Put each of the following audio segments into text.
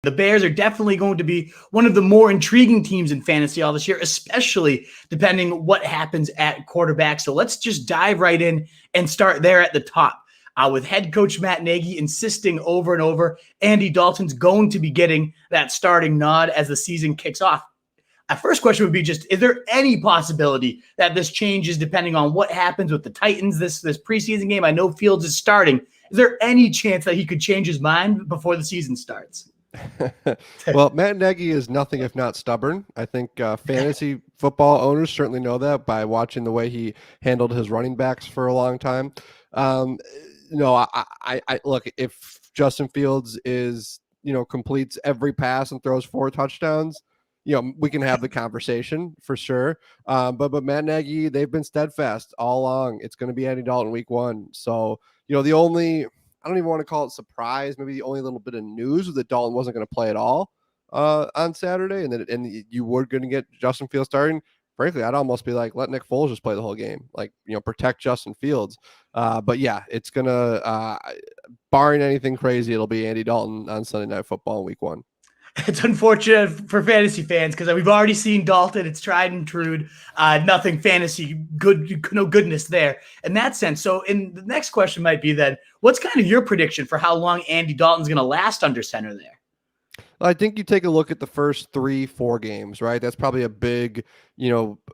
The Bears are definitely going to be one of the more intriguing teams in fantasy all this year, especially depending what happens at quarterback. So let's just dive right in and start there at the top. With head coach Matt Nagy insisting over and over, Andy Dalton's going to be getting that starting nod as the season kicks off. My first question would be just, is there any possibility that this changes depending on what happens with the Titans this preseason game? I know Fields is starting. Is there any chance that he could change his mind before the season starts? Well, Matt Nagy is nothing if not stubborn. I think fantasy football owners certainly know that by watching the way he handled his running backs for a long time. I look, if Justin Fields is, completes every pass and throws 4 touchdowns, we can have the conversation for sure. But Matt Nagy, they've been steadfast all along. It's going to be Andy Dalton week 1. So, the only, I don't even want to call it surprise, maybe the only little bit of news was that Dalton wasn't going to play at all on Saturday, and you were going to get Justin Fields starting. Frankly, I'd almost be like, let Nick Foles just play the whole game, like, protect Justin Fields. But yeah, it's gonna, barring anything crazy, it'll be Andy Dalton on Sunday Night Football in week 1. It's unfortunate for fantasy fans because we've already seen Dalton. It's tried and true. Nothing fantasy good, no goodness there in that sense. So, in the next question might be then, what's kind of your prediction for how long Andy Dalton's going to last under center there? I think you take a look at the first 3-4 games, right? That's probably a big,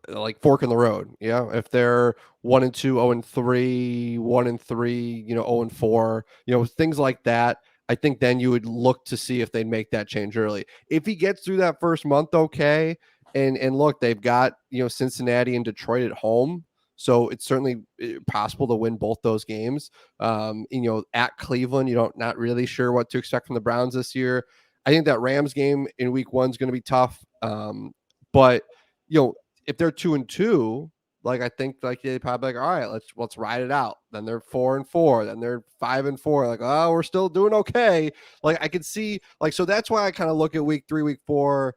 like fork in the road. Yeah. If they're 1-2, 0-3, 1-3, 0-4, things like that. I think then you would look to see if they'd make that change early. If he gets through that first month, okay. And look, they've got, Cincinnati and Detroit at home. So it's certainly possible to win both those games. At Cleveland, not really sure what to expect from the Browns this year. I think that Rams game in week 1 is going to be tough. But if they're 2-2, like I think like they probably like, all right, let's ride it out. Then they're 4-4, then they're 5-4. Like, oh, we're still doing okay. Like I could see, like, so that's why I kind of look at week 3, week 4,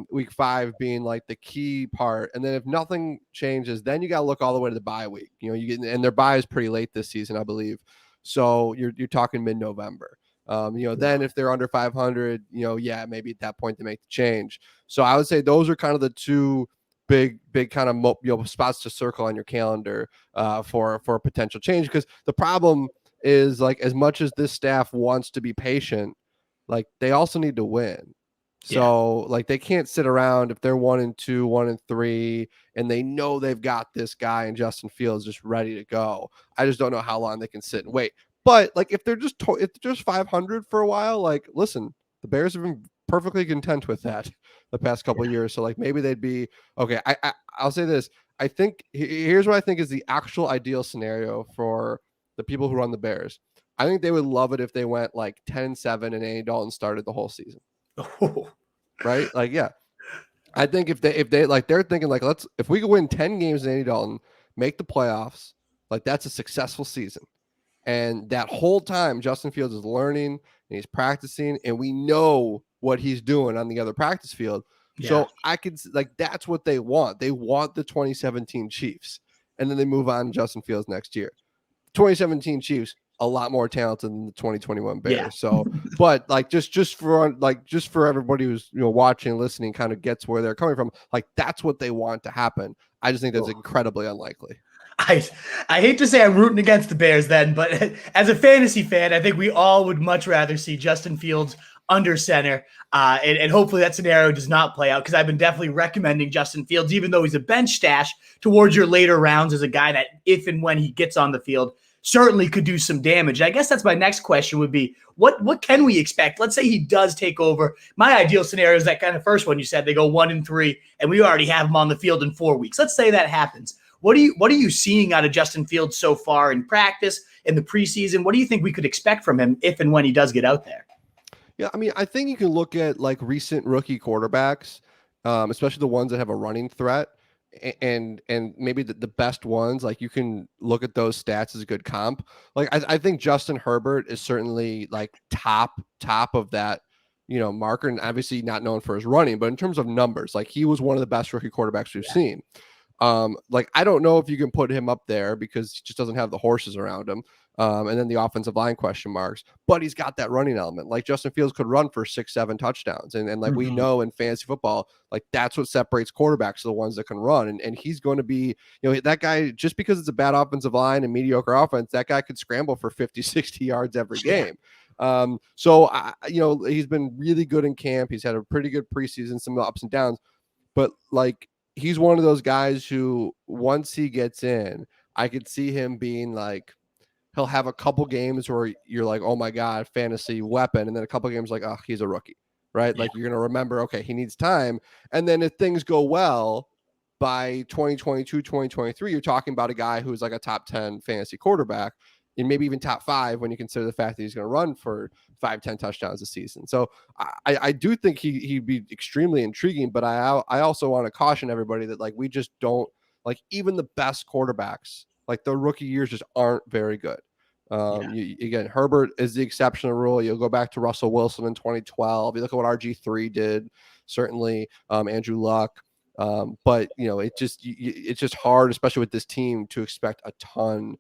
week 5 being like the key part. And then if nothing changes, then you got to look all the way to the bye week. You get, and their bye is pretty late this season, I believe. So you're talking mid-November. Then if they're under 500, maybe at that point they make the change. So I would say those are kind of the two big kind of spots to circle on your calendar for a potential change. Because the problem is, like, as much as this staff wants to be patient, like they also need to win. So like they can't sit around if they're 1-2, 1-3, and they know they've got this guy in Justin Fields just ready to go. I just don't know how long they can sit and wait. But like if they're just 500 for a while, like listen, the Bears have been perfectly content with that the past couple of years. So like maybe they'd be okay. I'll say this. I think here's what I think is the actual ideal scenario for the people who run the Bears. I think they would love it if they went like 10-7 and Andy Dalton started the whole season. Oh. Right? Like, yeah. I think if they like, they're thinking like, if we could win 10 games in Andy Dalton, make the playoffs, like that's a successful season. And that whole time, Justin Fields is learning and he's practicing, and we know what he's doing on the other practice field. Yeah. So I could, like, that's what they want. They want the 2017 Chiefs, and then they move on to Justin Fields next year. 2017 Chiefs, a lot more talented than the 2021 Bears. Yeah. So, but like just for everybody who's watching and listening, kind of gets where they're coming from. Like that's what they want to happen. I just think that's incredibly unlikely. I hate to say I'm rooting against the Bears then, but as a fantasy fan, I think we all would much rather see Justin Fields under center, and hopefully that scenario does not play out, because I've been definitely recommending Justin Fields, even though he's a bench stash, towards your later rounds as a guy that, if and when he gets on the field, certainly could do some damage. I guess that's my next question would be, what can we expect? Let's say he does take over. My ideal scenario is that kind of first one you said, they go 1-3, and we already have him on the field in 4 weeks. Let's say that happens. What are you seeing out of Justin Fields so far in practice, in the preseason? What do you think we could expect from him if and when he does get out there? Yeah, I mean, I think you can look at like recent rookie quarterbacks, especially the ones that have a running threat, and maybe the best ones. Like you can look at those stats as a good comp. Like I think Justin Herbert is certainly like top of that marker, and obviously not known for his running, but in terms of numbers, like he was one of the best rookie quarterbacks we've seen. Like I don't know if you can put him up there because he just doesn't have the horses around him. And then the offensive line question marks, but he's got that running element. Like Justin Fields could run for 6-7 touchdowns. And like we know in fantasy football, like that's what separates quarterbacks, the ones that can run. And he's going to be, that guy, just because it's a bad offensive line and mediocre offense, that guy could scramble for 50, 60 yards every game. So he's been really good in camp. He's had a pretty good preseason, some ups and downs, but like he's one of those guys who once he gets in, I could see him being like, he'll have a couple games where you're like, oh my God, fantasy weapon. And then a couple games like, oh, he's a rookie, right? Yeah. Like you're going to remember, okay, he needs time. And then if things go well by 2022, 2023, you're talking about a guy who's like a top 10 fantasy quarterback and maybe even top 5 when you consider the fact that he's going to run for 5-10 touchdowns a season. So I do think he'd be extremely intriguing, but I also want to caution everybody that like, we just don't like even the best quarterbacks, like the rookie years just aren't very good. Again, Herbert is the exceptional rule. You'll go back to Russell Wilson in 2012. You look at what RG3 did, certainly Andrew Luck. But it's just hard, especially with this team, to expect a ton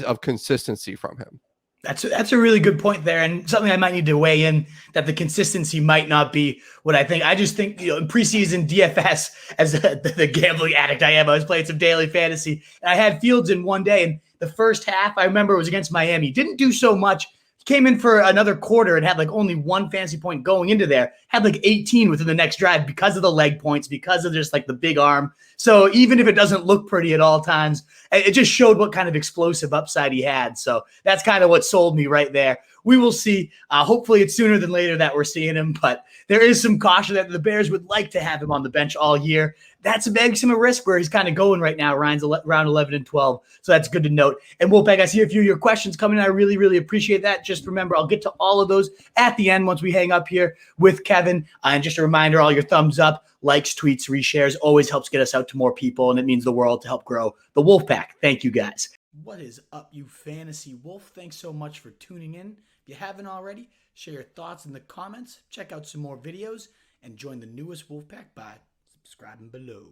of consistency from him. That's a really good point there, and something I might need to weigh in, that the consistency might not be what I think. I just think, in preseason DFS, as the gambling addict I am, I was playing some daily fantasy, and I had Fields in one day, and the first half, I remember it was against Miami. Didn't do so much. Came in for another quarter and had like only 1 fantasy point going into there. Had like 18 within the next drive because of the leg points, because of just like the big arm. So even if it doesn't look pretty at all times, it just showed what kind of explosive upside he had. So that's kind of what sold me right there. We will see. Hopefully it's sooner than later that we're seeing him, but there is some caution that the Bears would like to have him on the bench all year. That makes him a risk where he's kind of going right now, Ryan's round 11 and 12. So that's good to note. And Wolfpack, I see a few of your questions coming in. I really, really appreciate that. Just remember, I'll get to all of those at the end once we hang up here with Kevin. And just a reminder, all your thumbs up, likes, tweets, reshares always helps get us out to more people, and it means the world to help grow the Wolfpack. Thank you, guys. What is up, you fantasy wolf? Thanks so much for tuning in. If you haven't already, share your thoughts in the comments, check out some more videos, and join the newest Wolfpack by subscribing below.